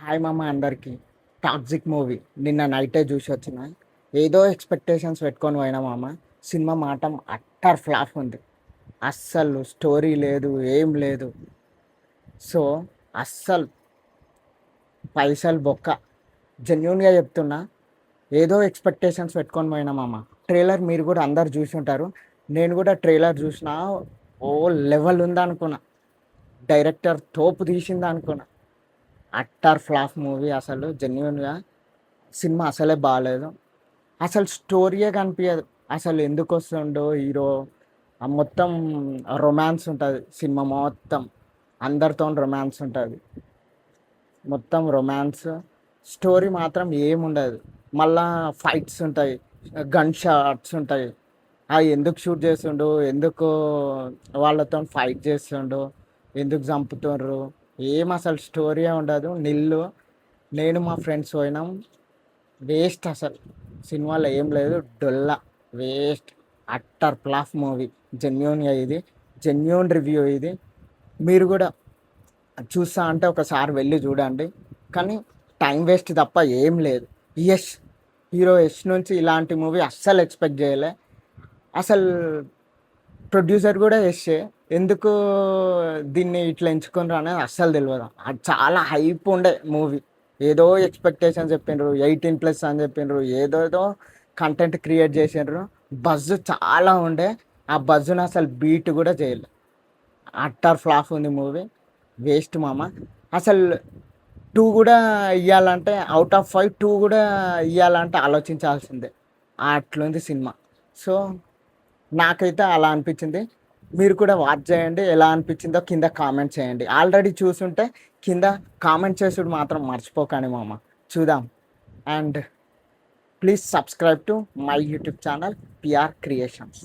Hi మామ అందరికి. Toxic movie నిన్న నైటే చూసి వచ్చిన. ఏదో ఎక్స్పెక్టేషన్స్ పెట్టుకొని పోయినా మామ. సినిమా మాత్రం అట్టర్ ఫ్లాప్ ఉంది. అస్సలు స్టోరీ లేదు, ఏం లేదు. సో అస్సలు పైసలు బొక్క. జెన్యున్గా చెప్తున్నా. ఏదో ఎక్స్పెక్టేషన్స్ పెట్టుకొని పోయినా మామ. ట్రైలర్ మీరు కూడా అందరు చూసి ఉంటారు. నేను కూడా ట్రైలర్ చూసిన. ఓ లెవెల్ ఉందనుకున్నా. డైరెక్టర్ తోపు తీసింది అనుకున్నా. అట్టర్ ఫ్లాప్ మూవీ అసలు జెన్యున్గా. సినిమా అసలే బాగాలేదు. అసలు స్టోరీయే కనిపించదు. అసలు ఎందుకు వస్తుండో హీరో. ఆ మొత్తం రొమాన్స్ ఉంటుంది సినిమా మొత్తం. అందరితో రొమాన్స్ ఉంటుంది. మొత్తం రొమాన్స్. స్టోరీ మాత్రం ఏముండదు. మళ్ళా ఫైట్స్ ఉంటాయి, గన్ షాట్స్ ఉంటాయి. అవి ఎందుకు షూట్ చేస్తుండు, ఎందుకు వాళ్ళతో ఫైట్ చేస్తుండు, ఎందుకు చంపుతుండ్రు, ఏం అసలు స్టోరీయే ఉండదు. నిల్లు. నేను మా ఫ్రెండ్స్ పోయినాం. వేస్ట్ అసలు. సినిమాలో ఏం లేదు. డొల్లా. వేస్ట్. Utter flop movie. జెన్యున్గా ఇది. జెన్యున్ రివ్యూ ఇది. మీరు కూడా చూస్తా అంటే ఒకసారి వెళ్ళి చూడండి. కానీ టైం వేస్ట్ తప్ప ఏం లేదు. యష్, హీరో యష్ నుంచి ఇలాంటి మూవీ అస్సలు ఎక్స్పెక్ట్ చేయలే. అసలు ప్రొడ్యూసర్ కూడా యషే. ఎందుకు దీన్ని ఇట్లా ఎంచుకున్నారు అనేది అస్సలు తెలియదు. అది చాలా హైప్ ఉండే మూవీ. ఏదో ఎక్స్పెక్టేషన్ చెప్పిండ్రు, 18+ అని చెప్పిండ్రు, ఏదోదో కంటెంట్ క్రియేట్ చేసిండ్రు. బజ్ చాలా ఉండే. ఆ బజ్ను అసలు బీట్ కూడా చేయలేదు. అట్టర్ ఫ్లాప్ ఉంది మూవీ. వేస్ట్ మామ. అసలు 2 కూడా ఇవ్వాలంటే అవుట్ ఆఫ్ 5 2 కూడా ఇవ్వాలంటే ఆలోచించాల్సిందే. అట్లుంది సినిమా. సో నాకైతే అలా అనిపించింది. మీరు కూడా వాచ్ చేయండి. ఎలా అనిపించిందో కింద కామెంట్ చేయండి. ఆల్రెడీ చూసుంటే కింద కామెంట్ చేసుడు మాత్రం మర్చిపోకండి మామ. చూద్దాం. And please subscribe to my YouTube channel PR creations.